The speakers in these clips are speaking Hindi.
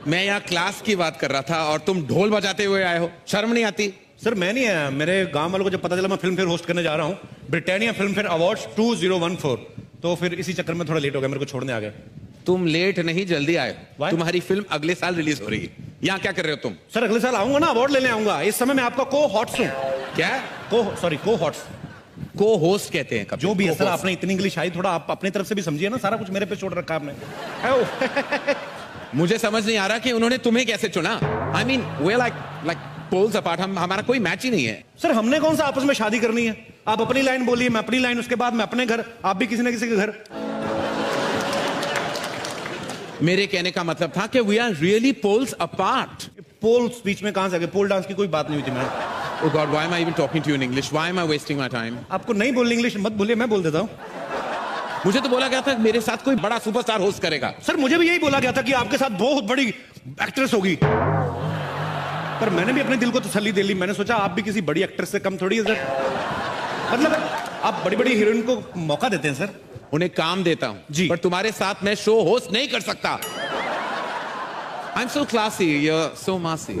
मैं यहाँ क्लास की बात कर रहा था और तुम ढोल बजाते हुए आए हो, शर्म नहीं आती? सर मैं नहीं आया, मेरे गांव वालों को जब पता चला मैं फिल्म फेयर होस्ट करने जा रहा हूँ, ब्रिटानिया फिल्म फेयर अवार्ड्स 2014, तो फिर इसी चक्कर में थोड़ा लेट हो गया, मेरे को छोड़ने आ गए। तुम लेट नहीं, जल्दी आए। तुम्हारी फिल्म अगले साल रिलीज हो रही है। यहाँ क्या कर रहे हो तुम? सर अगले साल आऊंगा ना, अवार्ड लेने आऊंगा। इस समय मैं आपका को हॉट्स हूँ। क्या? को हॉट्स, को होस्ट कहते हैं। जो भी है सर, आपने इतनी इंग्लिश आई, थोड़ा आप अपनी तरफ से भी समझिए ना, सारा कुछ मेरे पे छोड़ रखा आपने। मुझे समझ नहीं आ रहा कि उन्होंने तुम्हें कैसे चुना। I mean we like poles apart, हमारा कोई मैच ही नहीं है। सर हमने कौन सा आपस में शादी करनी है? आप अपनी लाइन बोलिए, मैं अपनी लाइन, उसके बाद मैं अपने घर, आप भी किसी ना किसी के घर। मेरे कहने का मतलब था कि we are really poles apart. Poles बीच में कहां से आ गए? पोल डांस की कोई बात नहीं हुई थी ma'am. Oh God, why am I even talking to you in English? Why am I wasting my time? आपको नहीं बोलनी इंग्लिश मत बोलिए, मैं बोल देता हूँ। मुझे तो बोला गया था मेरे साथ कोई बड़ा सुपरस्टार होस्ट करेगा। सर मुझे भी यही बोला गया था कि आपके साथ बहुत बड़ी एक्ट्रेस होगी, पर मैंने भी अपने दिल को तसल्ली दे ली। मैंने सोचा आप भी किसी बड़ी एक्ट्रेस से कम थोड़ी है सर। मतलब आप बड़ी बड़ी हीरोइन को मौका देते हैं सर। उन्हें काम देता हूँ जी, पर तुम्हारे साथ मैं शो होस्ट नहीं कर सकता। I'm so classy, you're so massy.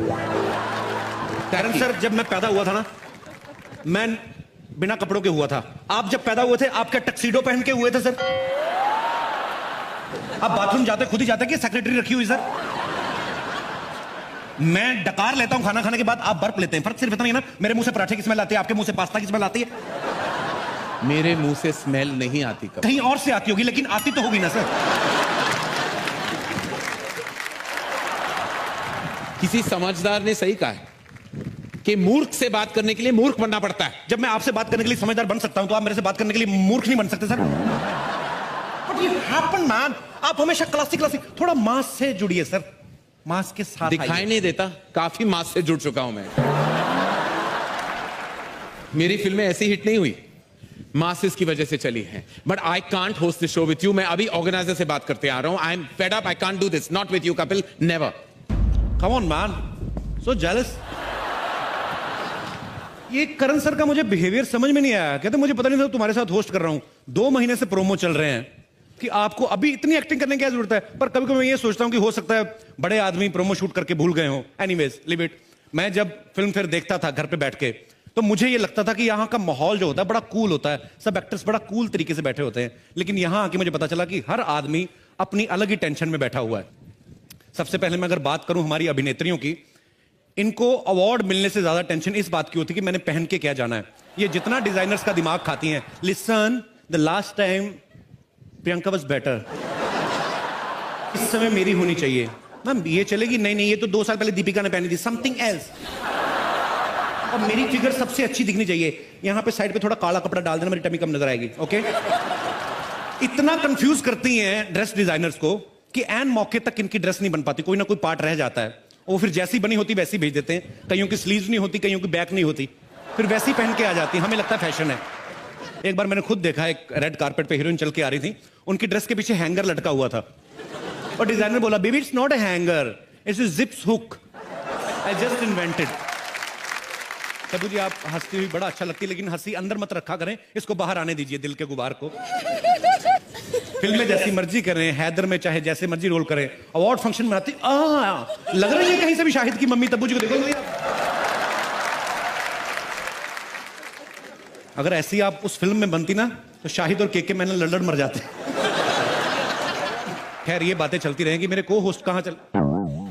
कारण सर जब मैं पैदा हुआ था ना, मैं बिना कपड़ों के हुआ था। आप जब पैदा हुए थे, आप क्या टक्सीडो पहन के हुए थे सर? आप बाथरूम जाते खुद ही जाते कि सेक्रेटरी रखी हुई सर? मैं डकार लेता हूं खाना खाने के बाद, आप बर्फ लेते हैं। फर्क सिर्फ इतना ही ना, मेरे मुंह से पराठे की स्मेल आती है, आपके मुंह से पास्ता की स्मेल आती है। मेरे मुंह से स्मेल नहीं आती कभी। कहीं और से आती होगी, लेकिन आती तो होगी ना सर। किसी समझदार ने सही कहा है कि मूर्ख से बात करने के लिए मूर्ख बनना पड़ता है। जब मैं आपसे बात करने के लिए समझदार बन सकता हूं, तो आप मेरे से बात करने के लिए मूर्ख नहीं बन सकते sir. But you happen, man. आप हमेशा क्लासिक थोड़ा मास से जुड़िए सर, मास के साथ। दिखाई नहीं देता, काफी मास से जुड़ चुका हूं मैं। मेरी फिल्में ऐसी हिट नहीं हुई, मासेस की वजह से चली हैं। But I can't host this show with you. मैं अभी ऑर्गेनाइजर से बात करते आ रहा हूं। I am fed up, I can't do this, not with you Kapil, never. Come on, man. So jealous. ये करण सर का मुझे बिहेवियर समझ में नहीं आया। कहते मुझे पता नहीं था तुम्हारे साथ होस्ट कर रहा हूं। 2 महीने से प्रोमो चल रहे हैं कि आपको अभी इतनी एक्टिंग करने की क्या जरूरत है। पर कभी कभी मैं ये सोचता हूं कि हो सकता है बड़े आदमी प्रोमो शूट करके भूल गए हो। Anyways live it. मैं जब फिल्म फेयर देखता था घर पे बैठ के, तो मुझे ये लगता था कि यहाँ का माहौल जो होता है बड़ा कूल होता है, सब एक्टर्स बड़ा कूल तरीके से बैठे होते हैं। लेकिन यहाँ आके मुझे पता चला कि हर आदमी अपनी अलग ही टेंशन में बैठा हुआ है। सबसे पहले मैं अगर बात करूं हमारी अभिनेत्रियों की, इनको अवार्ड मिलने से ज्यादा टेंशन इस बात की होती कि मैंने पहन के क्या जाना है। ये जितना डिजाइनर्स का दिमाग खाती हैं। Listen, the last time Priyanka was better, इस समय मेरी होनी चाहिए। मैम ये चलेगी? नहीं, ये तो 2 साल पहले दीपिका ने पहनी थी, समथिंग एल्स। और मेरी फिगर सबसे अच्छी दिखनी चाहिए। यहां पे साइड पे थोड़ा काला कपड़ा डाल देना, मेरी टमी कम नजर आएगी। ओके। इतना कंफ्यूज करती हैं ड्रेस डिजाइनर्स को कि एन मौके तक इनकी ड्रेस नहीं बन पाती, कोई ना कोई पार्ट रह जाता है। वो फिर जैसी बनी होती वैसी भेज देते हैं। कईयों की स्लीव्स नहीं होती, कईयों की बैक नहीं होती, फिर वैसी पहन के आ जाती। हमें लगता है फैशन है। एक बार मैंने खुद देखा, एक रेड कारपेट पे हीरोइन चल के आ रही थी, उनकी ड्रेस के पीछे हैंगर लटका हुआ था और डिजाइनर बोला, baby it's not a hanger, it's a zips hook, I just invented. Tabu ji आप हंसती हुई बड़ा अच्छा लगती है, लेकिन हंसी अंदर मत रखा करें, इसको बाहर आने दीजिए, दिल के गुबार को। फिल्म में जैसी मर्जी करें, हैदर में चाहे जैसे मर्जी रोल करें, अवार्ड फंक्शन में आती लग रही है कहीं से भी शाहिद की मम्मी। तब्बू जी को देखो, अगर ऐसी आप उस फिल्म में बनती ना, तो शाहिद और केके मैंने लड़ मर जाते। खैर ये बातें चलती रहेंगी। मेरे को होस्ट कहां चल,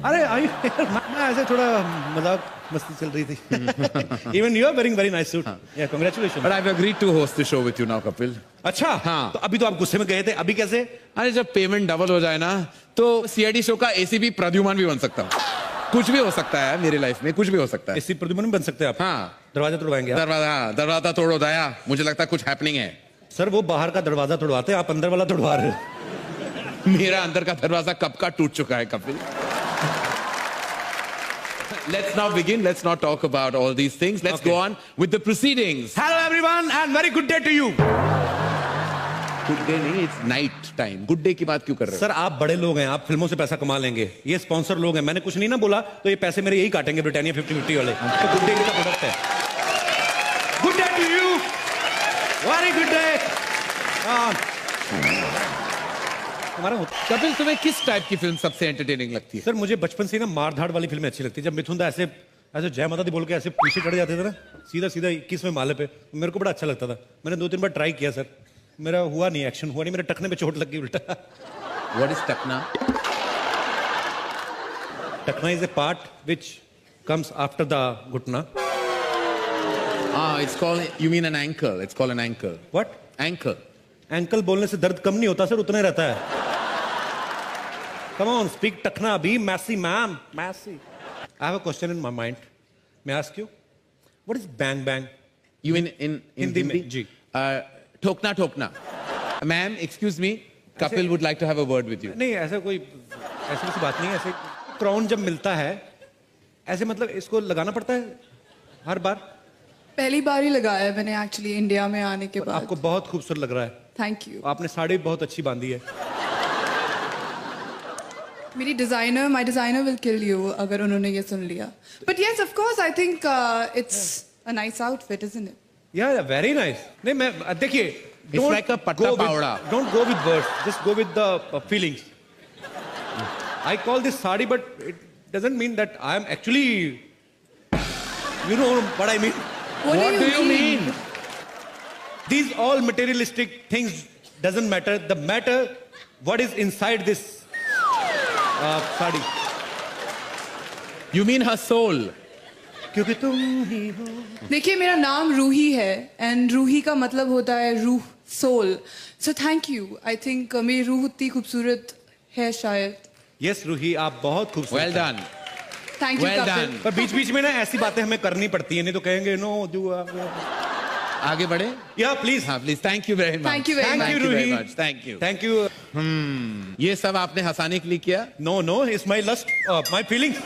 अरे आई मैं ऐसे थोड़ा मजाक मस्ती चल रही थी। Even you are wearing very nice suit. Yeah, congratulations. But I've agreed to host the show with you now, Kapil. अच्छा, हाँ। तो अभी तो आप गुस्से में गए थे, अभी कैसे? अरे जब पेमेंट डबल हो जाए ना, तो सीआईडी शो का एसीपी प्रद्युमन भी बन सकता हूँ। कुछ भी हो सकता है मेरी लाइफ में, कुछ भी हो सकता है। एसी प्रद्युमन भी बन सकते हैं आप? हाँ। दरवाजा तोड़वाएंगे? दरवाजा तोड़ो दया, मुझे लगता है कुछ हैपनिंग है। सर वो बाहर का दरवाजा तोड़वाते हैं, आप अंदर वाला तोड़वा रहे हो। मेरा अंदर का दरवाजा कब का टूट चुका है Kapil. Let's now begin. Let's not talk about all these things. Let's go on with the proceedings. Hello everyone and very good day to you. Good day नहीं, it's night time. Good day की बात क्यों कर रहे हो? सर आप बड़े लोग हैं, आप फिल्मों से पैसा कमा लेंगे। ये स्पॉन्सर लोग हैं, मैंने कुछ नहीं ना बोला, तो ये पैसे मेरे यही काटेंगे, ब्रिटानिया 50-50 वाले। तो गुड डे का प्रोडक्ट है। Good day to you, very good day. हमारा होता। कपिल, तुम्हें किस टाइप की फिल्म सबसे एंटरटेनिंग लगती है? सर मुझे बचपन से ही ना मार धाड़ वाली फिल्में अच्छी लगती है। जब मिथुन दा ऐसे ऐसे जय माता दी बोल के ऐसे पीछे चढ़ जाते थे ना, सीधा सीधा 21वें माले पे, मेरे को बड़ा अच्छा लगता था। मैंने 2-3 बार ट्राई किया सर, मेरा हुआ नहीं, एक्शन हुआ नहीं, मेरे टखने पे चोट लग गई उल्टा। What is टकना? टखना is a part which comes after the घुटना। It's called, you mean an ankle. It's called an ankle. What? Ankle. Ankle बोलने से दर्द कम नहीं होता सर, उतना ही रहता है। कम ऑन, स्पीक टखना be messy ma'am, messy. I have a question in my mind. May I ask you? What is bang bang? You mean in Hindi Hindi? में, जी। ठोकना ठोकना. Ma'am, excuse me. Kapil would like to have a word with you. नहीं, ऐसा कोई ऐसी किसी बात नहीं है। ऐसे क्राउन जब मिलता है ऐसे मतलब इसको लगाना पड़ता है हर बार? पहली बार ही लगाया है मैंने एक्चुअली इंडिया में आने के बाद। आपको बहुत खूबसूरत लग रहा है। Thank you. आपने साड़ी बहुत अच्छी बांधी है। मेरी designer, my designer will kill you अगर उन्होंने ये सुन लिया। But yes of course I think it's a nice outfit, isn't it? या वेरी नाइस। नहीं, मैं देखिए, It's like a patta pawda. Don't go with words, just go with the feelings. I call this sari, but it doesn't mean that I am actually, you know what I mean. What do you mean? These all materialistic things doesn't matter. The matter what is inside this sari. You mean her soul. क्योंकि तुम ही हो। देखिए मेरा नाम रूही है एंड रूही का मतलब होता है रूह, soul. So thank you. I think मेरी रूह उतनी खूबसूरत है शायद। यस रूही, आप बहुत खूबसूरत Well हैं। done. Thank you Well Kapil. done. पर बीच बीच में ना ऐसी बातें हमें करनी पड़ती है, नहीं तो कहेंगे नो डू। आगे बढ़े? या प्लीज। हाँ please. Thank you very much. Thank you very Thank much. you, very Ruhi. much. Thank you. Thank you. ये सब आपने हंसाने के लिए किया? No no, it's my lust, my feelings.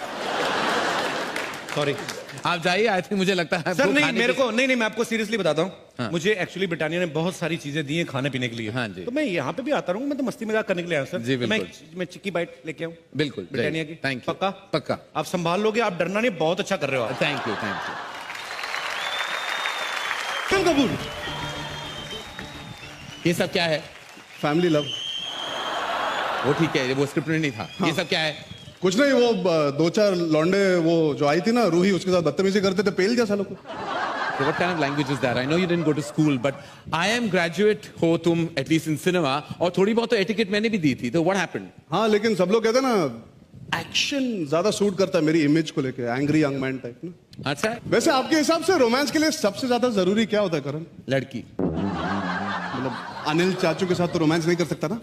Sorry. आप जाइए। आई थिंक मुझे लगता है सर आपको नहीं, खाने मेरे की- को नहीं, मैं आपको सीरियसली बताता हूँ। हाँ। मुझे एक्चुअली ब्रिटानिया ने बहुत सारी चीजें दी हैं खाने पीने के लिए। हाँ जी। तो मैं यहाँ पे भी आता रहूँ, मैं तो मस्ती मजाक करने के लिए आया हूँ सर। जी, तो बिल्कुल। मैं चिक्की बाइट लेके आऊँ बिल्कुल ब्रिटानिया की। Thank you. पक्का? पक्का। आप संभाल लोगे, आप डरना नहीं, बहुत अच्छा कर रहे हो आप। Thank you thank you. Kapoor, ये सब क्या है? Family love. वो ठीक है, वो स्क्रिप्ट में नहीं था। ये सब क्या है? कुछ नहीं, वो 2-4 लौंडे वो जो आई थी ना रूही, उसके साथ बदतमीजी करते थे, पेल गया सालों को। So what kind of language is that? I know you didn't go to school, but I am graduate हो तुम at least in cinema, और थोड़ी बहुत तो etiquette मैंने भी दी थी। तो what happened? हाँ, लेकिन सब लोग कहते हैं ना एक्शन ज्यादा सूट करता है मेरी इमेज को लेके, एंग्री यंग मैन टाइप ना। अच्छा, वैसे आपके हिसाब से रोमांस के लिए सबसे ज्यादा जरूरी क्या होता है करण? लड़की। मतलब अनिल चाचू के साथ तो रोमांस नहीं कर सकता ना।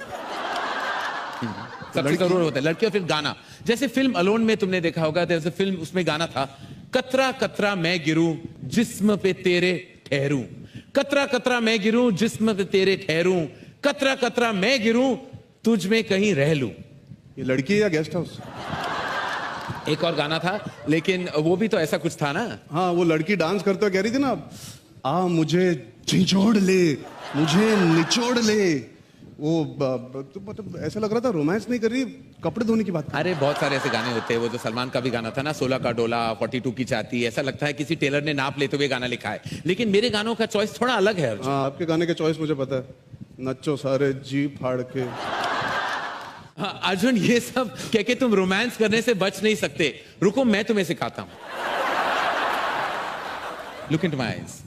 सबसे जरूर होता है लड़की, और फिर गाना। जैसे फिल्म अलोन में तुमने देखा होगा, जैसे फिल्म उसमें गाना था, कतरा कतरा मैं गिरूं जिस्म पे तेरे ठहरूं, कतरा कतरा मैं गिरूं जिस्म पे तेरे ठहरूं, कतरा कतरा मैं गिरूं तुझ में कहीं रह लूं। ये लड़की है या गेस्ट हाउस? एक और गाना था, लेकिन वो भी तो ऐसा कुछ था ना। हाँ, वो लड़की डांस करते हुए कह रही थी ना, आ मुझे झिझोड़ ले, मुझे निचोड़ ले। वो तो मतलब ऐसा लग रहा था रोमांस नहीं कर रही, कपड़े धोने की बात। अरे बहुत सारे ऐसे गाने होते हैं। वो जो सलमान का भी गाना था ना, 16 का डोला 42 की चाहती, ऐसा लगता है किसी टेलर ने नाप लेते हुए गाना लिखा है। लेकिन मेरे गानों का चॉइस थोड़ा अलग है अर्जुन। हाँ, आपके गाने के चॉइस मुझे पता है। नच्चो सारे जी फाड़ के। हाँ, अर्जुन ये सब कह के तुम रोमांस करने से बच नहीं सकते। रुको मैं तुम्हें सिखाता हूं। Look into my eyes.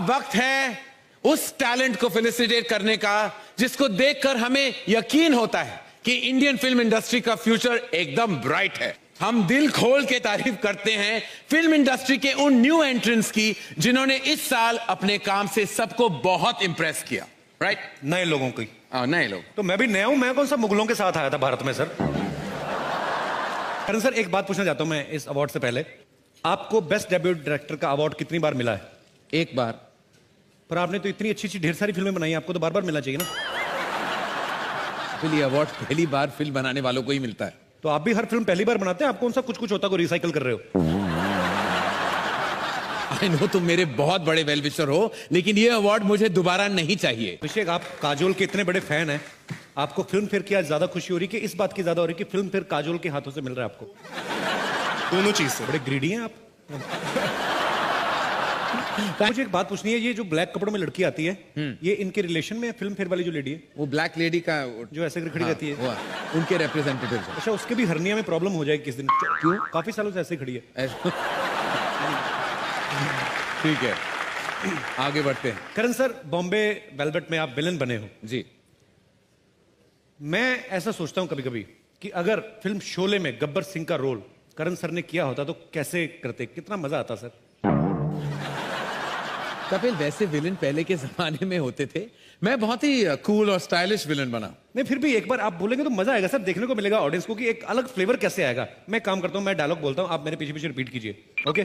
वक्त है उस टैलेंट को फेलिसिटेट करने का जिसको देखकर हमें यकीन होता है कि इंडियन फिल्म इंडस्ट्री का फ्यूचर एकदम ब्राइट है। हम दिल खोल के तारीफ करते हैं फिल्म इंडस्ट्री के उन न्यू एंट्रेंट्स की जिन्होंने इस साल अपने काम से सबको बहुत इंप्रेस किया। राइट? नए लोगों की। नए लोग। तो मैं भी नया हूं, मैं कौन सा मुगलों के साथ आया था भारत में सर। करण सर, एक बात पूछना चाहता हूं मैं इस अवार्ड से पहले, आपको बेस्ट डेब्यूट डायरेक्टर का अवार्ड कितनी बार मिला है? एक बार। पर आपने तो इतनी अच्छी अच्छी ढेर सारी फिल्में बनाई, आपको तो बार बार मिलना चाहिए ना। ये अवार्ड पहली बार फिल्म बनाने वालों को ही मिलता है। तो आप भी हर फिल्म पहली बार बनाते हैं, आप कौन सा कुछ कुछ होता को रिसाइकल कर रहे हो? आई नो तुम मेरे बहुत बड़े वेल विशर हो, लेकिन ये अवार्ड मुझे दोबारा नहीं चाहिए। अभिषेक, आप काजोल के इतने बड़े फैन हैं, आपको फिल्म फेयर की आज ज्यादा खुशी हो रही है कि इस बात की ज्यादा हो रही है कि फिल्म फेयर काजोल के हाथों से मिल रहा है आपको? दोनों चीज से। बड़े ग्रीडी हैं आप। मुझे एक बात पूछनी है, ये जो ब्लैक कपड़ों में लड़की आती है, ये इनके रिलेशन में फिल्म फेयर वाली जो लेडी है, वो ब्लैक लेडी का जो ऐसे करके खड़ी रहती है, वो उनके रिप्रेजेंटेटिव है। अच्छा, उसके भी हर्निया में प्रॉब्लम हो जाएगी किस दिन? क्यों? काफी सालों से ऐसे खड़ी है। ठीक है, आगे बढ़ते हैं। करण सर, बॉम्बे वेलवेट में आप विलन बने हो जी। मैं ऐसा सोचता हूं कभी कभी कि अगर फिल्म शोले में गब्बर सिंह का रोल करण सर ने किया होता तो कैसे करते, कितना मजा आता सर। कपिल, वैसे विलन पहले के जमाने में होते थे, मैं बहुत ही कूल और स्टाइलिश विलन बना। नहीं, फिर भी एक बार आप बोलेंगे तो मजा आएगा सर, देखने को मिलेगा ऑडियंस को कि एक अलग फ्लेवर कैसे आएगा। मैं काम करता हूं, मैं डायलॉग बोलता हूं, आप मेरे पीछे पीछे रिपीट कीजिए, ओके?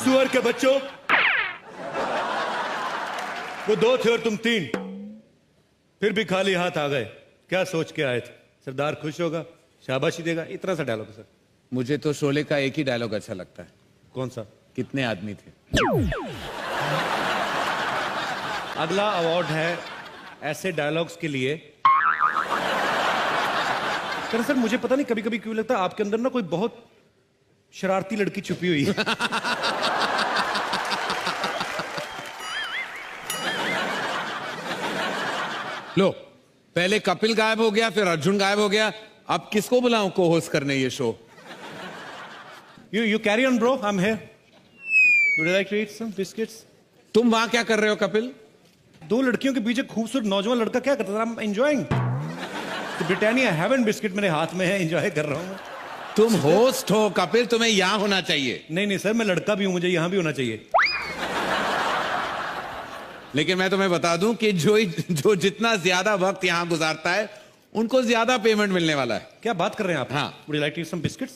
सुअर के बच्चों, वो 2 थे और तुम 3, फिर भी खाली हाथ आ गए, क्या सोच के आए थे? सरदार खुश होगा, शाबाशी देगा, इतना सा डायलॉग है सर। मुझे तो शोले का एक ही डायलॉग अच्छा लगता है। कौन सा? कितने आदमी थे। अगला अवार्ड है ऐसे डायलॉग्स के लिए। सर मुझे पता नहीं कभी कभी क्यों लगता है आपके अंदर ना कोई बहुत शरारती लड़की छुपी हुई है। लो, पहले कपिल गायब हो गया, फिर अर्जुन गायब हो गया, अब किसको बुलाऊं को होस्ट करने ये show? You carry on, bro. I'm here. Would you like to eat some biscuits? तुम वहां क्या कर रहे हो कपिल? 2 लड़कियों के बीच एक खूबसूरत नौजवान लड़का क्या करता था? I'm enjoying. तो ब्रिटानिया हेवन बिस्किट मेरे हाथ में है, एंजॉय कर रहा हूँ। तुम होस्ट हो कपिल, तुम्हें यहां होना चाहिए। नहीं सर, मैं लड़का भी हूं, मुझे यहां भी होना चाहिए। लेकिन मैं तुम्हें बता दूं कि जो जितना ज्यादा वक्त यहां गुजारता है उनको ज्यादा पेमेंट मिलने वाला है। क्या बात कर रहे हैं आप? हाँ। Would you like to eat some biscuits?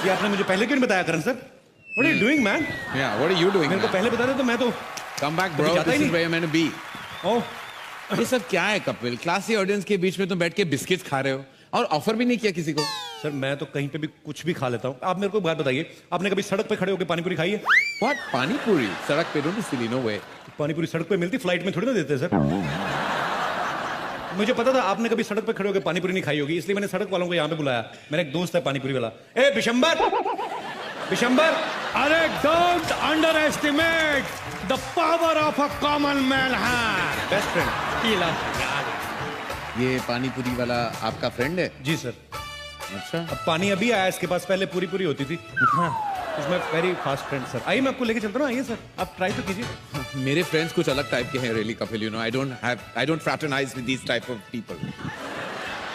ये आपने मुझे पहले क्यों नहीं बताया करण sir? What are you doing, man? Yeah, what are you doing? मेरे को पहले बता दे तो मैं तो Come back, bro. This is where you're meant to be. ओह, ये सब क्या है कपिल? क्लासी ऑडियंस के बीच में तुम बैठ के बिस्किट्स खा रहे हो और ऑफर भी नहीं किया किसी को। सर मैं तो कहीं पे भी कुछ भी खा लेता हूँ। आप मेरे को एक बात बताइए, आपने कभी सड़क पे खड़े होकर पानीपुरी खाई है? What? पानीपुरी सड़क पे? डोंट सिली, नो वे। पानीपुरी सड़क पे मिलती, फ्लाइट में थोड़ी ना देते सर। मुझे पता था आपने कभी सड़क पे खड़े होकर पानीपुरी नहीं खाई होगी, इसलिए मैंने सड़क वालों को यहाँ पे बुलाया। मेरा एक दोस्त है पानीपुरी वाला। ए बिशंबर, बिशंबर, अरे don't underestimate the power of a common man है। Best friend. ये पानीपुरी वाला आपका फ्रेंड है? जी सर। अच्छा, अब पानी अभी आया, इसके पास पहले पूरी पूरी होती थी। उसमें वेरी फास्ट फ्रेंड सर। आइए मैं आपको लेके चलता हूँ, आइए सर, आप ट्राई तो कीजिए। मेरे फ्रेंड्स कुछ अलग टाइप के हैं really Kapil, you know I don't fraternise with these type of people.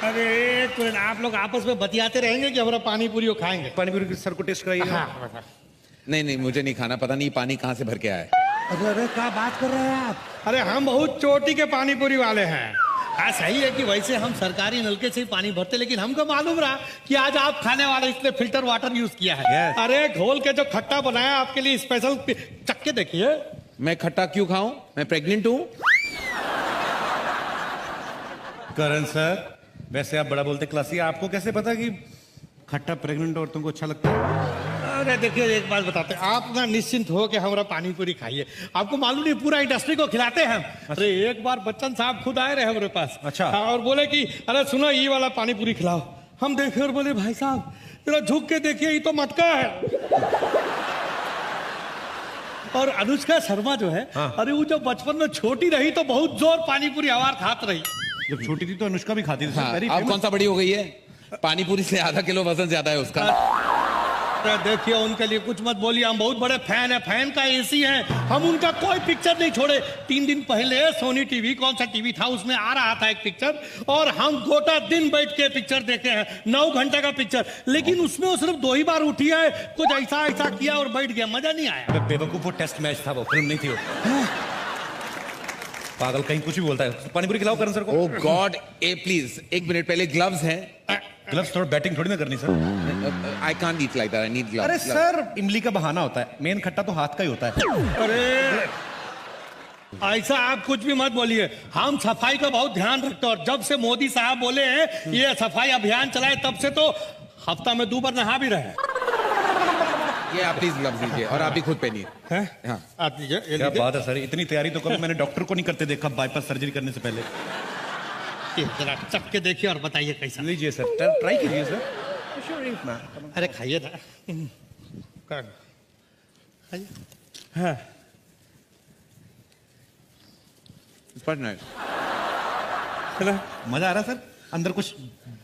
अरे एक मिनट, आप लोग आपस में बतियाते रहेंगे कि हमारा पानी पूरी को खाएंगे? पानीपुरी सर को टेस्ट कराइए। हाँ। नहीं, मुझे नहीं खाना, पता नहीं पानी कहाँ से भर के आया है। अरे क्या बात कर रहे हैं आप? अरे हम बहुत चोटी के पानी पूरी वाले हैं। हाँ सही है कि वैसे हम सरकारी नलके से ही पानी भरते, लेकिन हमको मालूम रहा कि आज आप खाने वाले इसलिए फिल्टर वाटर यूज किया है। Yes. अरे घोल के जो खट्टा बनाया आपके लिए स्पेशल, चक्के देखिए। मैं खट्टा क्यों खाऊं? मैं प्रेग्नेंट हूं। करण सर, वैसे आप बड़ा बोलते क्लासी, आपको कैसे पता कि खट्टा प्रेग्नेंट औरतों को अच्छा लगता है? अरे देखिए एक बात बताते हैं, आप ना निश्चिंत हो के हमारा पानी पूरी खाइए। आपको मालूम नहीं पूरा इंडस्ट्री को खिलाते हैं हम। अरे एक बार बच्चन साहब खुद आए रहे हमारे पास। अच्छा। हाँ, और बोले कि अरे सुनो ये वाला पानी पूरी खिलाओ। हम देखे और बोले भाई साहब जरा झुक के देखिए, ये तो मटका है। और अनुष्का शर्मा जो है, हाँ। अरे वो जब बचपन में छोटी रही तो बहुत जोर पानी पूरी आवार खात रही। जब छोटी थी तो अनुष्का भी खाती थी। हाँ, अब कौन सा बड़ी हो गई है? पानीपुरी से आधा किलो वजन ज्यादा है उसका। देखिए उनके लिए कुछ मत बोलिए, हम बहुत बड़े फैन है, फैन का एसी है। हम उनका कोई पिक्चर नहीं छोड़े। 3 दिन पहले सोनी टीवी, कौन सा टीवी था, उसमें आ रहा था एक पिक्चर, और हम गोटा दिन बैठ के पिक्चर देखे हैं। 9 घंटे का पिक्चर, लेकिन उसमें वो सिर्फ 2 ही बार उठी है, कुछ ऐसा ऐसा किया और बैठ गया, मजा नहीं आया। बेवकूफ, वो टेस्ट मैच था, वो फिल्म नहीं थी वो। पागल कहीं कुछ भी बोलता है। पानीपुरी खिलाओ करण सर को। ओह गॉड, ए प्लीज, एक मिनट, पहले ग्लव्स हैं। ग्लव्स थोड़ा बैटिंग थोड़ी ना करनी sir. I can't eat like that, I need gloves. अरे सर, इमली का बहाना होता है, मेन खट्टा तो हाथ का ही होता है। अरे ऐसा आप कुछ भी मत बोलिए, हम सफाई का बहुत ध्यान रखते हैं। और जब से मोदी साहब बोले हैं ये सफाई अभियान चलाए, तब से तो हफ्ता में 2 बार नहा भी रहे। ये आप प्लीज ग्लव्स लीजिए और आप भी खुद पहनिए। हाँ, आप लीजिए, ये क्या लीजिए। बात है सर, इतनी तैयारी तो कभी मैंने डॉक्टर को नहीं करते देखा बाईपास सर्जरी करने से पहले। ये जरा चख के देखिए और बताइए कैसा। लीजिए सर, ट्राई कीजिए सर। अरे खाइए ना। हाँ But nice. मजा आ रहा सर, अंदर कुछ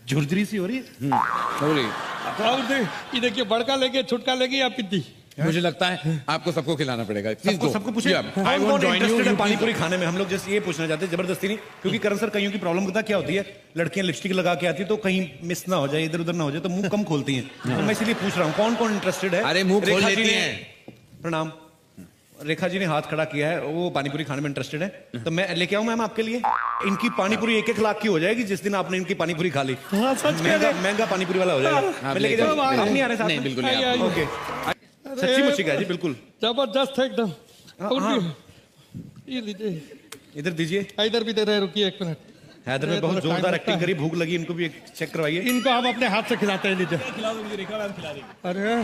झुरझुरी सी हो रही है। Lovely. और ये देखिए, बड़का लेके छुटका लेके या पिद्दी? मुझे लगता है आपको सबको खिलाना पड़ेगा। सबको पूछे I won't join you. Interested है पानी पूरी खाने में। हम लोग जैसे ये पूछना चाहते हैं, जबरदस्ती नहीं, क्योंकि करण सर कईयों की प्रॉब्लम पता क्या होती है, लड़कियां लिपस्टिक लगा के आती है तो कहीं मिस ना हो जाए, इधर उधर ना हो जाए, तो मुंह कम खोलती हैं। तो मैं इसीलिए पूछ रहा हूँ कौन कौन इंटरेस्टेड है। अरे मुंह खोल रेखा जी लेती ने- हैं। प्रणाम। रेखा जी ने हाथ खड़ा किया है, वो पानीपुरी खाने में इंटरेस्टेड है, तो मैं लेके आऊं मैम आपके लिए। इनकी पानीपुरी 1-1 लाख की हो जाएगी जिस दिन आपने इनकी पानीपुरी खा ली। हाँ, सच कह रहे। महंगा पानीपुरी वाला हो जाएगा। मैं लेके जाऊं, आप नहीं आ रहे साथ में? नहीं, बिल्कुल नहीं, आइए, आप- आइए। ओके, सच्ची मुच्ची का जी, बिल्कुल। जबरदस्त है एकदम। और हाँ। भी- ये लीजिए, इधर दीजिए। इधर भी दे रहे, रुकिए 1 मिनट। हैदर में बहुत जोरदार एक्टिंग करी, भूख लगी, इनको भी एक चेक करवाइए। इनको हम अपने हाथ से खिलाते हैं, लीजिए। अरे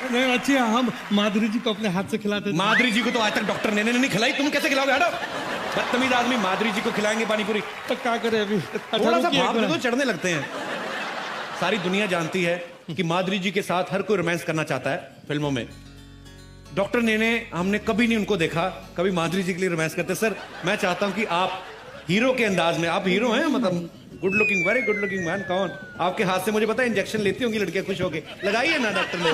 नहीं, अच्छी है, हम माधुरी जी को अपने हाथ से खिलाते थे। माधुरी जी को तो आज तक डॉक्टर ने नहीं खिलाई, तुम कैसे खिलाओगे? हटो, बदतमीज आदमी। माधुरी जी को खिलाएंगे पानीपुरी? तो क्या करें अभी? अच्छा, थोड़ा सा रुकिए, भाप एक दे दो, मिनट। चढ़ने लगते हैं। सारी दुनिया जानती है कि माधुरी जी के साथ हर कोई रोमांस करना चाहता है फिल्मों में। डॉक्टर ने हमने कभी नहीं उनको देखा कभी माधुरी जी के लिए रोमांस करते। सर मैं चाहता हूं कि आप हीरो के अंदाज में, आप हीरो हैं, मतलब good looking, very good looking man. कौन आपके हाथ से मुझे पता है इंजेक्शन लेती होंगी लड़कियां खुश होके, लगाइए ना डॉक्टर ने।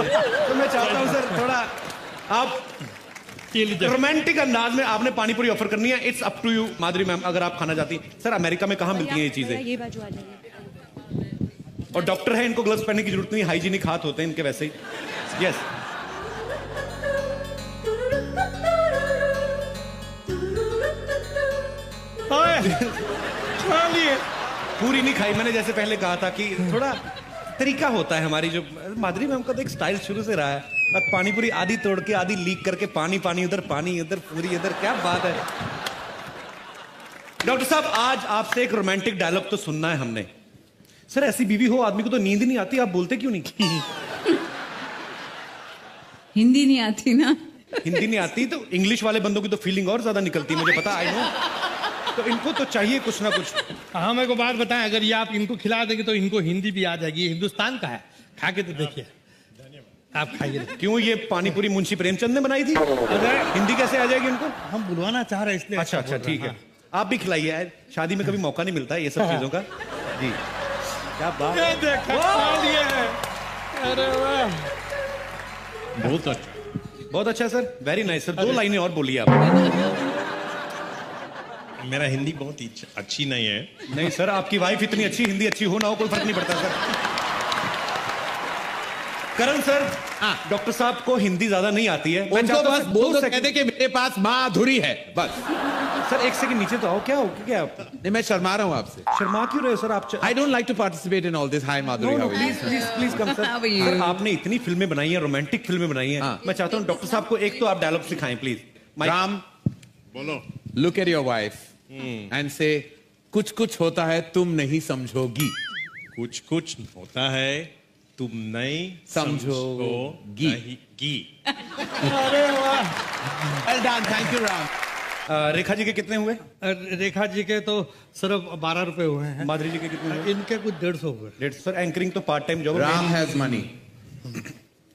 तो मैं चाहता हूं सर थोड़ा आप ये लीजिए। रोमांटिक अंदाज में आपने पानीपुरी ऑफर करनी है। It's up to you Madhuri ma'am, अगर आप खाना चाहती हैं। सर अमेरिका में कहाँ मिलती हैं ये चीजें? ये बाजू आ जाइए। और डॉक्टर है, इनको ग्लव्स पहनने की जरूरत नहीं, हाइजीनिक हाथ होते हैं इनके वैसे ही। यस चलिए, पूरी नहीं खाई मैंने, जैसे पहले कहा था कि थोड़ा तरीका होता है हमारी। जो माधुरी मैम का तो एक स्टाइल शुरू से रहा है, बस पानीपुरी आधी तोड़ के आधी लीक करके पानी पानी उधर, पानी उधर, पूरी इधर, क्या बात है। डॉक्टर साहब आज आपसे एक रोमांटिक डायलॉग तो सुनना है हमने। सर ऐसी बीवी हो आदमी को तो नींद नहीं आती, आप बोलते क्यों नहीं? हिंदी नहीं आती ना। हिंदी नहीं आती तो इंग्लिश वाले बंदों की तो फीलिंग और ज्यादा निकलती है, मुझे पता, आई नो। तो इनको तो चाहिए कुछ ना कुछ। हाँ, मेरे को बात बताएं, अगर ये आप इनको खिला देंगे तो इनको हिंदी भी आ जाएगी। हिंदुस्तान का है, खा के तो देखिए। आप खाइए। क्यों ये पानीपुरी मुंशी प्रेमचंद ने बनाई थी? अगर हिंदी कैसे आ जाएगी उनको? हम बुलवाना चाह रहे हैं इसलिए। अच्छा अच्छा ठीक है, आप भी खिलाइए यार, शादी में कभी मौका नहीं मिलता है ये सब चीजों का। जी क्या बात ये है। देखा, खा लिए हैं। अरे वाह, बहुत अच्छा सर, वेरी नाइस सर। 2 लाइनें और बोलिए आप। मेरा हिंदी बहुत अच्छी नहीं है। नहीं सर, आपकी वाइफ इतनी अच्छी, हिंदी अच्छी हो ना हो कोई फर्क नहीं पड़ता सर। करण सर, डॉक्टर साहब को हिंदी ज्यादा नहीं आती है। मैं उनको चाहता हूं बस सर, बोल 2 दो, सेकंड- कहते कि मेरे पास माधुरी है, बस। सर 1 सेकंड नीचे तो आओ, क्या हो क्या आप नहीं, मैं शर्मा रहा हूँ आपसे। शर्मा क्यों रहे हो सर आप? I don't like to participate in all this. Hi, Madhuri. How are you? Please please please come sir. How are you? Sir आपने इतनी फिल्में बनाई हैं, रोमांटिक फिल्में बनाई हैं। हाँ। मैं चाहता हूँ डॉक्टर साहब को एक तो आप डायलॉग सिखाएं प्लीज। Ram, बोलो। look at your wife and say, कुछ कुछ होता है तुम नहीं समझोगी। कुछ कुछ होता है तुम नहीं समझोगी। समझोगी। अरे वाह। Well done. Thank you, Ram. Rekha ji के कितने हुए? रेखा जी के तो सिर्फ 12 रुपए हुए हैं। माधुरी जी के कितने हुए? इनके कुछ 150 हुए। 150। सर एंकरिंग तो part time job. Ram has money.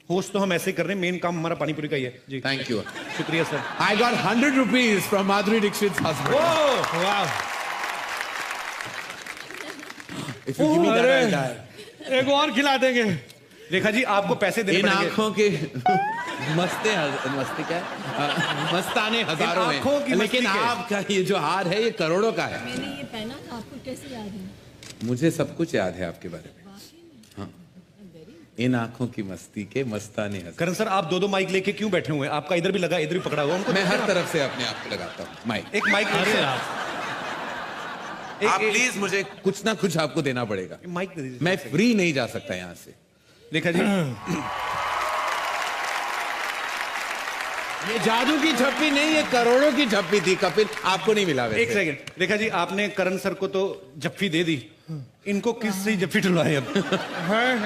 Host तो हम ऐसे ही कर रहे हैं, मेन काम हमारा पानीपुरी का ही है जी। Thank you. शुक्रिया sir. I got 100 rupees from Madhuri Dixit's husband. वाह। If you give me that, I'll die. एक और खिला देंगे। रेखा जी आपको पैसे देने इन पड़ेंगे। आंखों के मस्ती क्या मस्ताने हजारों इन आंखों की में, लेकिन मस्ती के। आपका ये जो हार है ये करोड़ों का है। मैंने ये पहना था, आपको कैसे याद है? मुझे सब कुछ याद है आपके बारे में। हाँ, इन आंखों की मस्ती के मस्ताने हजारों। करण सर आप 2 माइक लेके क्यों बैठे हुए हैं? आपका इधर भी लगा, इधर भी पकड़ा हुआ। उनको मैं हर तरफ से अपने आप को लगाता हूँ माइक। एक माइक आप प्लीज मुझे कुछ ना कुछ आपको देना पड़ेगा। माइक दे दीजिए। मैं फ्री नहीं जा सकता यहाँ से। रेखा जी ये जादू की झप्पी नहीं, ये करोड़ों की झप्पी थी कपिल, आपको नहीं मिला वैसे। एक सेकंड। रेखा जी आपने करण सर को तो जफ्फी दे दी, इनको किस से जफ्फी टुलवाए? अब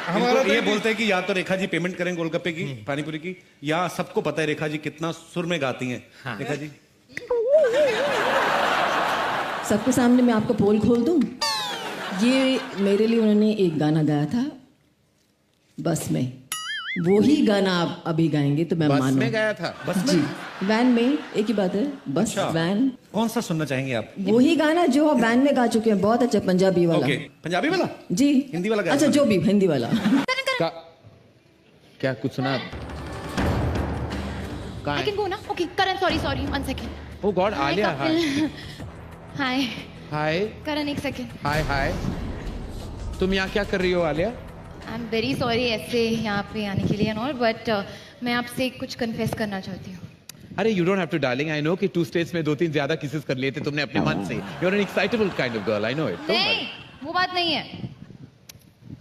हमारा इनको ये बोलते हैं कि या तो रेखा जी पेमेंट करें गोलगप्पे की, पानीपुरी की, या सबको पता है रेखा जी कितना सुर में गाती हैं। रेखा जी सबके सामने मैं आपका पोल खोल दूं। ये मेरे लिए उन्होंने एक गाना गाया था, बस में। वो ही गाना आप अभी गाएंगे तो मैं बस मानूं। में गया था। बस जी, में वैन में, एक ही बात है, बस अच्छा। वैन। कौन सा सुनना चाहेंगे आप? वो ही गाना जो आप वैन में गा चुके हैं, बहुत अच्छा, पंजाबी वाला। ओके, पंजाबी वाला? जी। हिंदी वाला गाना? अच्छा, जो भी, हिंदी वाला। क्या कुछ सुना? I can go now? Okay, Karan, sorry, 1 second. Oh God, Alia, hi. Hi. Hi. Karan, 1 second. Hi. तुम यहाँ क्या कर रही हो आलिया? I'm very sorry ऐसे यहाँ पे आने के लिए and all, but मैं आपसे कुछ confess करना चाहती हूँ. अरे you don't have to darling, I know कि 2 states में 2-3 ज्यादा kisses कर लिए थे तुमने अपने मन से. You're an excitable kind of girl, I know it. नहीं, वो बात नहीं है.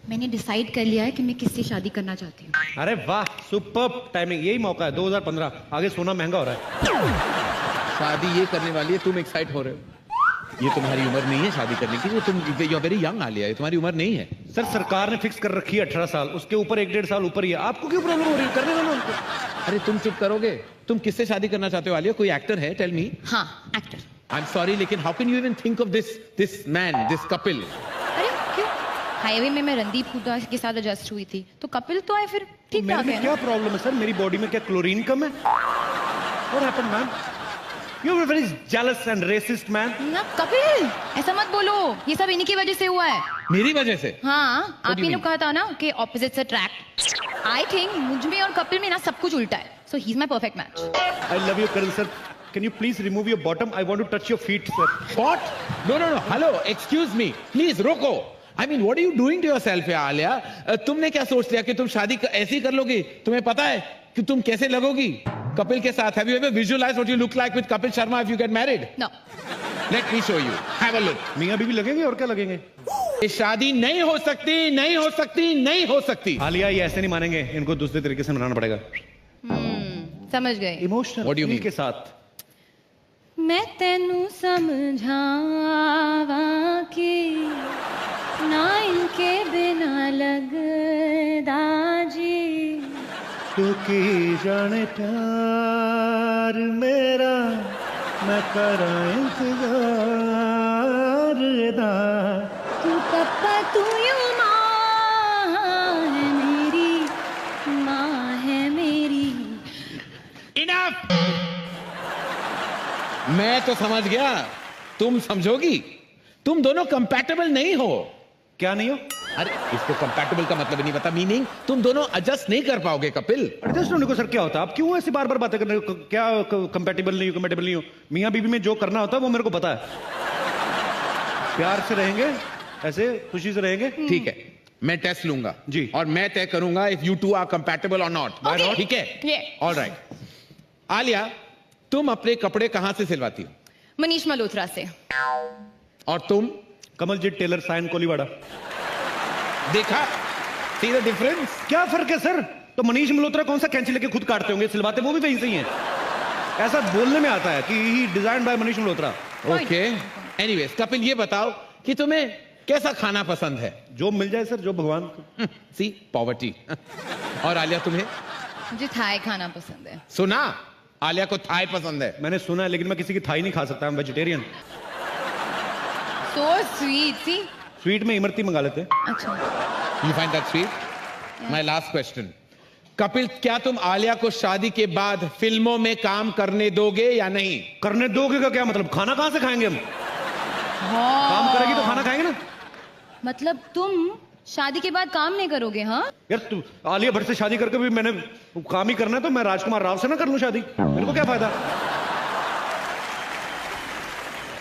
मैंने डिसाइड कर लिया है कि मैं किससे शादी करना चाहती हूँ. अरे वाह, सुपर्ब टाइमिंग, यही मौका है. 2015, आगे सोना महंगा हो रहा है. शादी ये करने वाली है, तुम एक्साइट हो रहे हो. ये तुम्हारी उम्र नहीं है शादी करने की. तुम you are very young Alia, ये तुम्हारी उम्र नहीं है. सर, सरकार ने फिक्स कर रखी है 18 साल, उसके ऊपर 1-1.5 साल ऊपर ही है. आपको क्यों प्रॉब्लम हो रही है? करने दो ना उनको. अरे तुम चुप करोगे? तुम किससे शादी करना चाहते हो आलिया? कोई एक्टर है? Tell me. हाँ, एक्टर. आई एम सॉरी, लेकिन how can you even think of this man, this Kapil? अरे क्यों? हाईवे में मैं रणदीप हुड्डा के साथ एडजस्ट हुई थी, तो कपिल तो आए, फिर ठीक ठाक है. क्या प्रॉब्लम है सर? मेरी बॉडी में क्या क्लोरीन कम है? What happened, man? You are a very jealous and racist man. ना कपिल, ऐसा मत बोलो. ये सब इन्हीं की वजह से हुआ है. मेरी वजह से? हाँ, आप do you ही ने mean? कहा था ना कि ऑपोजिट्स अट्रैक्ट. आई थिंक मुझ में और कपिल में ना सब कुछ उल्टा है. So he is my perfect match. I love you, Karan sir. Can you please remove your bottom? I want to touch your feet, sir. What? No. Hello, excuse me. Please, रुको. I mean, what are you doing to yourself, यार आलिया? तुमने क्या सोच लिया कि तुम शादी ऐसी कर लोगी? तुम्हें पता है कि तुम कैसे लगोगी कपिल के साथ? Have you ever visualized what you look like with Kapil Sharma if you get married? No. Let me show you. Have a look. मियां बीवी लगेंगे और क्या लगेंगे? ये शादी नहीं हो सकती. आलिया, ये ऐसे नहीं मानेंगे. इनको दूसरे तरीके से मनाना पड़ेगा. समझ गए. Emotional. What do you mean? के साथ. मैं तेनू समझावा कि ना इनके बिना लगदा जी. तू की जाने प्यार मेरा, मैं करा इंतजार दा. तू पप्पा तू यू माँ है मेरी. Enough! मैं तो समझ गया. तुम समझोगी. तुम दोनों कंपैटिबल नहीं हो. क्या नहीं हो? अरे इसको कंपैटिबल का मतलब नहीं पता. मीनिंग तुम दोनों एडजस्ट नहीं कर पाओगे कपिल. एडजस्ट होने को सर क्या होता है? आप क्यों ऐसे बार-बार बातें कर रहे हो? क्या कंपैटिबल नहीं हो? मियां बीवी में जो करना होता है वो मेरे को पता है. प्यार से रहेंगे, ऐसे खुशी से रहेंगे. ठीक है, मैं टेस्ट लूंगा जी. और मैं तय करूंगा if you two are compatible और नॉट. ठीक है? ऑलराइट. आलिया, तुम अपने कपड़े कहां से सिलवाती हो? मनीष मल्होत्रा से. और तुम? कमलजीत टेलर, साइन कोलीवाड़ा. देखा? See the difference? क्या फर्क है सर? तो मनीष मल्होत्रा कौन सा कैंची लेके खुद काटते होंगे? सिलवाते वो भी वहीं से ही हैं. ऐसा बोलने में आता है कि he design by Manish Malhotra. Okay. Anyways, Kapil ये बताओ कि तुम्हें कैसा खाना पसंद है? जो मिल जाए सर, जो भगवान. सी पॉवर्टी. और आलिया, तुम्हें? मुझे थाई खाना पसंद है. सुना, आलिया को थाई पसंद है. मैंने सुना है, लेकिन मैं किसी की थाई नहीं खा सकता. Vegetarian. So sweet. See? Sweet में इमरती मंगा लेते हैं. अच्छा. You find that sweet? My last question. Kapil, क्या तुम आलिया को शादी के बाद फिल्मों में काम करने दोगे या नहीं? करने दोगे का क्या मतलब? खाना कहां से खाएंगे हम? काम करेगी तो खाना खाएंगे ना. मतलब तुम शादी के बाद काम नहीं करोगे? हाँ यार, तू आलिया भट्ट से शादी करके भी मैंने काम ही करना है, तो मैं राजकुमार राव से ना कर लूं शादी? मेरे को क्या फायदा?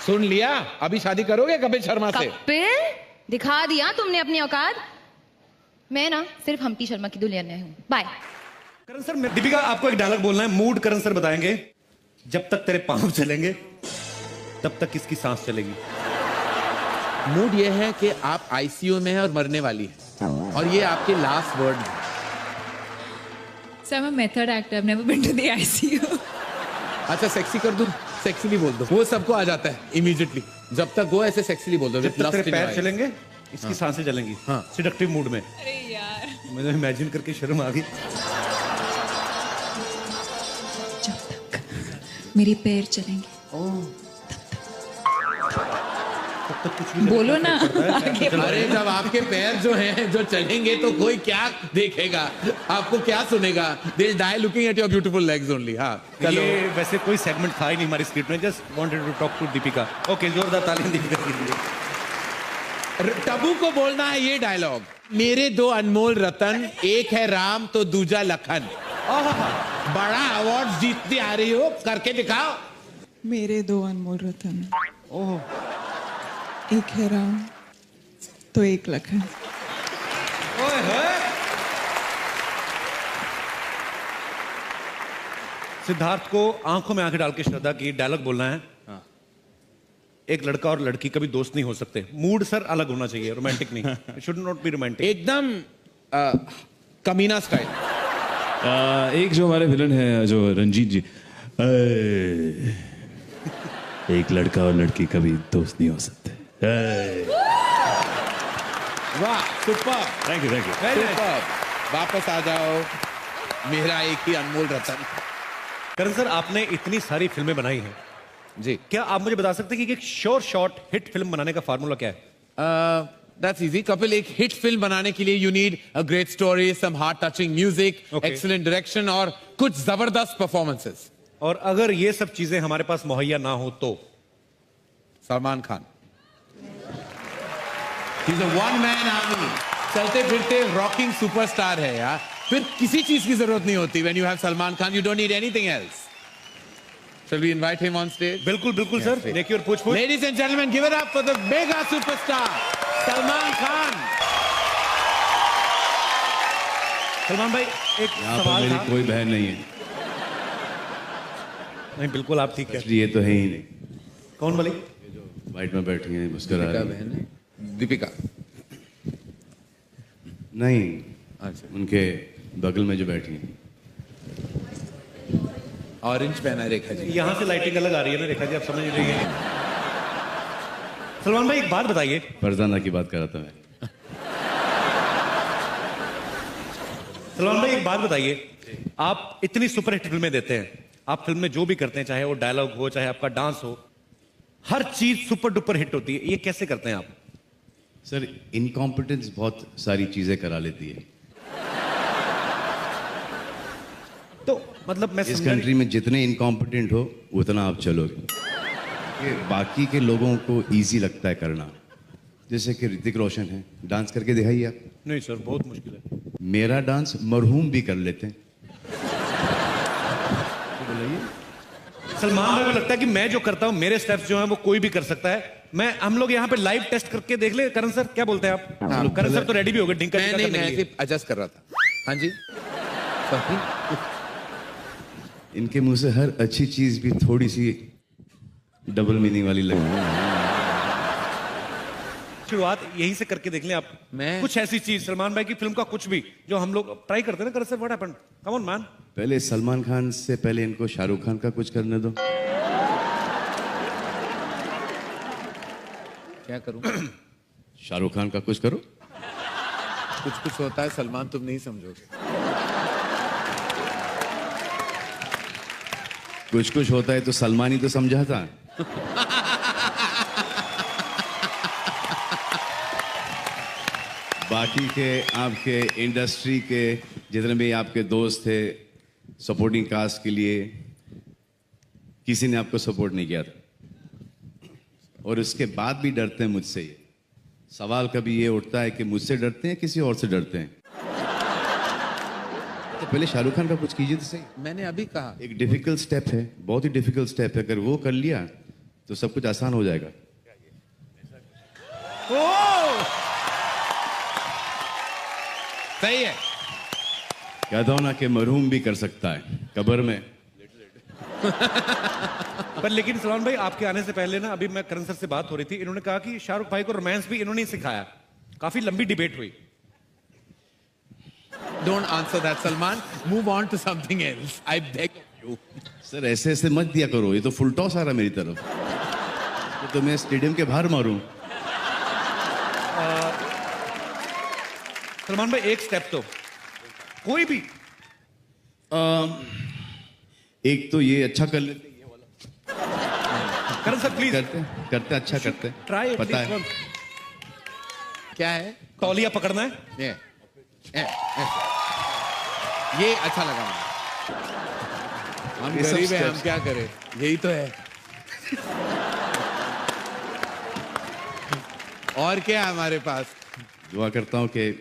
सुन लिया? अभी शादी करोगे कपिल शर्मा से? कपिल, दिखा दिया तुमने अपनी औकात. मैं ना सिर्फ हम्पी शर्मा की दुल्हन हूँ. बाय. करण सर, दीपिका आपको एक डायलॉग बोलना है. मूड करण सर बताएंगे. जब तक तेरे पांव चलेंगे तब तक किसकी सांस चलेगी. मूड ये है कि आप आईसीयू में हैं और मरने वाली है, और ये आपके लास्ट वर्ड है. So I'm a method actor. I've never been to the ICU. अच्छा, सेक्सी कर दूं? सेक्सीली बोल दो, वो सबको आ जाता है इमीडिएटली. जब तक वो ऐसे सेक्सीली बोल दो. जब तक तेरे पैर चलेंगे इसकी सांसें चलेंगी. हाँ, सिडक्टिव मूड में. अरे यार, मुझे इमेजिन करके शर्म आ गई. जब तक मेरे पैर चलेंगे. तो तो कुछ भी बोलो ना आगे अरे जब आपके पैर जो हैं जो चलेंगे तो कोई क्या देखेगा, आपको क्या सुनेगा? They'll die looking at your beautiful legs only. हाँ चलो। ये वैसे कोई सेगमेंट था ही नहीं हमारी स्क्रिप्ट में, just wanted to talk to Deepika. Okay, जोरदार तालियां दीपिका के लिए। टबू को बोलना है ये डायलॉग, मेरे दो अनमोल रतन, एक है राम तो दूजा लखन। बड़ा अवार्ड जीतती आ रही हो, करके दिखाओ। मेरे दो अनमोल रतन, एक है राम तो एक लखन। सिद्धार्थ को आंखों में आंखें डाल के श्रद्धा की डायलॉग बोलना है। एक लड़का और लड़की कभी दोस्त नहीं हो सकते। मूड सर अलग होना चाहिए, रोमांटिक नहीं। Should not be romantic. एकदम कमीना स्टाइल। एक जो हमारे विलन है जो रंजीत जी, एक लड़का और लड़की कभी दोस्त नहीं हो सकते। वाह, सुपर। Thank you super. वापस आ जाओ, मेरा एक ही अनमोल रतन। करण सर, आपने इतनी सारी फिल्में बनाई हैं जी, क्या आप मुझे बता सकते हैं कि एक श्योर शॉट हिट फिल्म बनाने का फार्मूला क्या है? That's easy. कपिल, एक हिट फिल्म बनाने के लिए you need a great story, some heart touching music, excellent direction और कुछ जबरदस्त performances. और अगर ये सब चीजें हमारे पास मुहैया ना हो तो? Salman Khan. He's a one man army. चलते फिरते रॉकिंग सुपरस्टार है यार, फिर किसी चीज की जरूरत नहीं होती। When you have Salman Khan, you don't need anything else. Shall we invite him on stage? बिल्कुल बिल्कुल सर। देखिए और पूछ। Ladies and gentlemen, give it up for the mega superstar, Salman Khan. Salman भाई, एक सवाल मेरी था। कोई बहन नहीं है। नहीं, बिल्कुल आप ठीक है। ये तो है ही नहीं। कौन वाली? जो वाइट में बैठी है, मुस्कुरा रही है। दीपिका नहीं, अच्छा, उनके बगल में जो बैठी है। ऑरेंज पहना है रेखा जी। यहाँ से लाइटिंग अलग आ रही है ना रेखा जी, आप समझ रही हैं। सलमान भाई, एक बात बताइए। फरजाना की बात कर रहा था मैं। सलमान भाई, एक बात बताइए। आप इतनी सुपरहिट फिल्में देते हैं, आप फिल्म में जो भी करते हैं, चाहे वो डायलॉग हो, चाहे आपका डांस हो, हर चीज सुपर डुपर हिट होती है। ये कैसे करते हैं आप? सर, इनकॉम्पिटेंस बहुत सारी चीजें करा लेती है। तो मतलब मैं इस कंट्री में जितने इनकॉम्पिटेंट हो उतना आप चलोगे। ये बाकी के लोगों को इजी लगता है करना। जैसे कि ऋतिक रोशन है, डांस करके दिखाइए आप। नहीं सर, बहुत मुश्किल है। मेरा डांस मरहूम भी कर लेते हैं। तो बोलिए। सलमान भाई को लगता है कि मैं जो करता हूं, मेरे स्टेप्स जो हैं वो कोई भी कर सकता है। हम लोग यहाँ पे लाइव टेस्ट करके देख ले। करण सर, क्या बोलते हैं आप? हाँ, करण सर तो रेडी भी हो गए ढिंका मैं नहीं, मैं सिर्फ एडजस्ट कर रहा था। हाँ जी। इनके मुंह से हर अच्छी चीज भी थोड़ी सी डबल मीनिंग वाली लगी। शुरुआत यहीं से करके देख लें आप। कुछ ऐसी चीज सलमान भाई की फिल्म का कुछ भी जो हम लोग ट्राई करते हैं ना। Karan sir, what happened? Come on man. पहले सलमान खान से पहले इनको शाहरुख खान का कुछ करने दो। क्या करूं? शाहरुख खान का कुछ करो। कुछ कुछ होता है सलमान, तुम नहीं समझोगे। कुछ कुछ होता है तो सलमान ही तो समझाता है। बाकी के आपके इंडस्ट्री के जितने भी आपके दोस्त थे सपोर्टिंग कास्ट के लिए, किसी ने आपको सपोर्ट नहीं किया था और उसके बाद भी डरते हैं मुझसे। ये सवाल कभी ये उठता है कि मुझसे डरते हैं किसी और से डरते हैं? तो पहले शाहरुख खान का कुछ कीजिए तो सही। मैंने अभी कहा एक डिफिकल्ट स्टेप है, बहुत ही डिफिकल्ट स्टेप है। अगर वो कर लिया तो सब कुछ आसान हो जाएगा। सही है। कहता हूं ना कि मरहूम भी कर सकता है कब्र में। पर लेकिन सलमान भाई, आपके आने से पहले ना, अभी मैं करण सर से बात हो रही थी, इन्होंने कहा कि शाहरुख भाई को रोमांस भी इन्होंने ही सिखाया। काफी लंबी डिबेट हुई। Don't answer that, Salman. Move on to something else. I beg you. Sir, ऐसे ऐसे मत दिया करो, ये तो फुल टॉस आ रहा मेरी तरफ। तो मैं स्टेडियम के बाहर मारूं। सलमान भाई, एक स्टेप तो कोई भी। एक तो ये अच्छा कर लेते, ये वाला। करण सर प्लीज करते अच्छा करते ट्राई पता है क्या है? तौलिया पकड़ना है। ये अच्छा लगा मुझे। हम ये सब गरीब हैं, हम steps। क्या करें, यही तो है। और क्या है हमारे पास? दुआ करता हूँ कि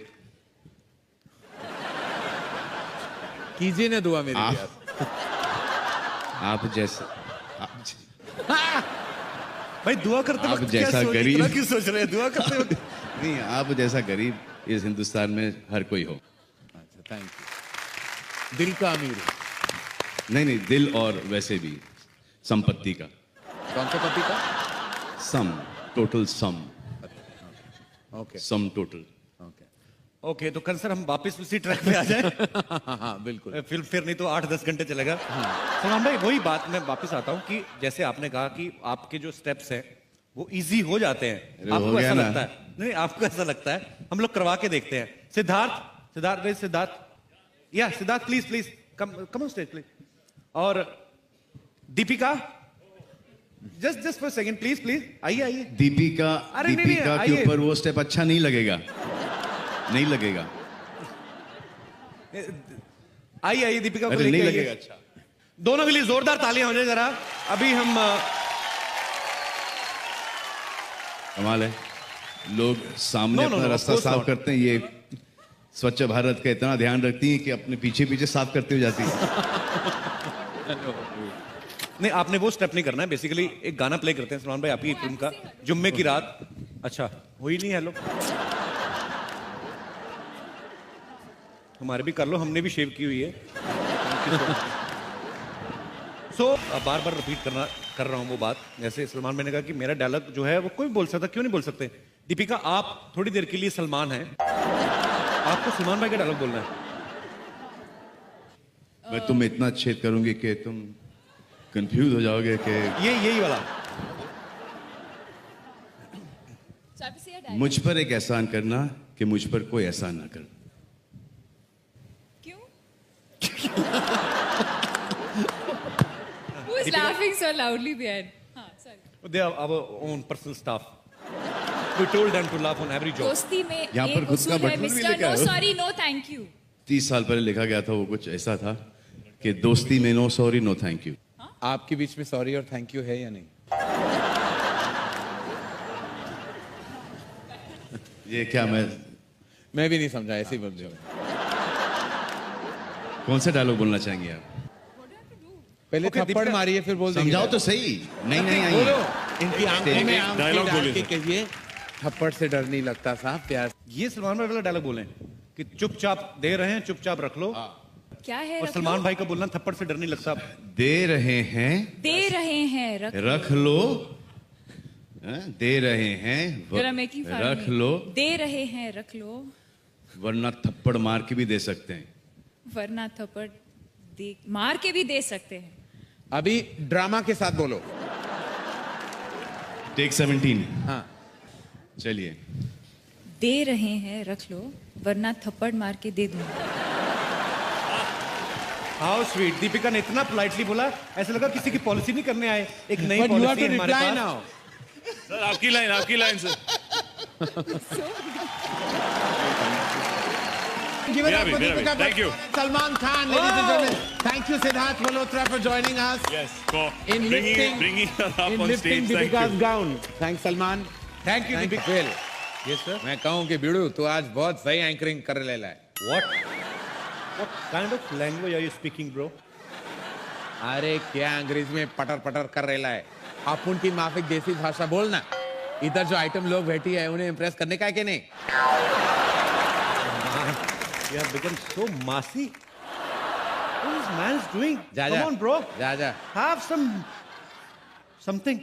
कीजिए ना दुआ मेरे लिए। आप जैसा भाई दुआ करते आप वक्त क्या जैसा सोच गरीब- इतना क्यों सोच रहे हैं दुआ करते वक्त? नहीं, आप जैसा गरीब इस हिंदुस्तान में हर कोई हो। अच्छा, थैंक यू। दिल का अमीर है। नहीं, दिल और वैसे भी संपत्ति का कौन से पति का? Sum, total sum, okay sum total. Okay तो करण सर हम वापस उसी ट्रैक पे आ जाए। हाँ बिल्कुल। फिर नहीं तो 8-10 घंटे चलेगा। सलमान भाई वही बात मैं वापस आता हूँ कि जैसे आपने कहा कि आपके जो स्टेप्स हैं वो इजी हो जाते हैं। अरे हो आपको गया ऐसा ना। लगता है? नहीं आपको ऐसा लगता है? हम लोग करवा के देखते हैं। सिद्धार्थ या Siddharth please come on stage please. और Deepika just for second please आइए। दीपिका अरे नहीं, दीपिका के आइए। ऊपर वो स्टेप अच्छा नहीं लगेगा। आइए दीपिका को अरे लेके नहीं आइए। लगेगा अच्छा। दोनों के लिए जोरदार तालियां हो जाए जरा। अभी हम कमाल है, लोग सामने No, अपना of रास्ता course साफ not. करते हैं, ये स्वच्छ भारत का इतना ध्यान रखती हैं कि अपने पीछे साफ करती हुई जाती है। नहीं आपने वो स्टेप नहीं करना है। बेसिकली एक गाना प्ले करते हैं सलमान भाई आपकी फिल्म का, जुम्मे की रात। अच्छा हुई नहीं। हेलो हमारे भी कर लो, हमने भी शेव की हुई है। सो बार बार रिपीट कर रहा हूं वो बात। जैसे सलमान भाई ने कहा कि मेरा डायलॉग जो है वो कोई बोल सकता, क्यों नहीं बोल सकते? दीपिका आप थोड़ी देर के लिए सलमान हैं, आपको सलमान भाई का डायलॉग बोलना है। मैं तुम्हें इतना छेद करूंगी कि तुम कंफ्यूज हो जाओगे कि यही वाला। मुझ पर एक एहसान करना कि मुझ पर कोई एहसान ना कर। Who's laughing so loudly behind? हाँ, sorry. They are our own personal staff. We told them to laugh on every joke. दोस्ती में यहाँ पर एक खुद का उसूल है बटन भी मिस्टर लेके नो आए हो। Sorry no thank you. 30 साल पहले लिखा गया था, वो कुछ ऐसा था कि दोस्ती में no sorry no thank you. आपके बीच में सॉरी और थैंक यू है या नहीं? ये क्या मैं भी नहीं समझा, ऐसे ही बोल दिया। कौन सा डायलॉग बोलना चाहेंगे आप? पहले थप्पड़ मारिए फिर बोल दीजिए। समझाओ तो सही। नहीं बोलो, इनकी आंखों में आंखें डायलॉग डाल बोलिए के कहिए थप्पड़ से डर नहीं लगता साहब, प्यार। ये सलमान भाई वाला डायलॉग बोले कि चुपचाप दे रहे हैं, चुपचाप रख लो। क्या है? और सलमान भाई का बोलना थप्पड़ से डर नहीं लगता। दे रहे हैं रख लो। दे रहे हैं रख लो, दे रहे हैं रख लो, वरना थप्पड़ मार के भी दे सकते हैं। वरना थप्पड़ मार के भी दे सकते हैं। अभी ड्रामा के साथ बोलो। टेक 17। हाँ चलिए। दे रहे हैं रख लो, वरना थप्पड़ मार के दे दूंगा। How sweet. दीपिका ने इतना पोलाइटली बोला, ऐसा लगा किसी की पॉलिसी नहीं करने आए। एक नई But you have policy to हमारे reply पास। now. सर आपकी line sir. Give it up for Mira, Deepika thank you. Salman Khan, ladies and gentlemen. Thank you, Siddharth Malhotra, for joining us. Yes, for In bringing her up in on lifting stage. Thank Deepika's you. gown. Thanks, Salman. Thank you, Thank you, Deepika. Phil. Yes, sir. मैं कहूँ कि बिड़ू तू आज बहुत सही एंकरिंग कर ले है। What kind of language are you speaking, bro? अरे क्या अंग्रेज में पटर पटर कर रेला है। आप उनकी माफिक देसी भाषा बोलना। इधर जो आइटम लोग बैठी है उन्हें इम्प्रेस करने का है कि नहीं? You have become so massy. What is man doing? जा Come जा on, bro. जा जा। Have something.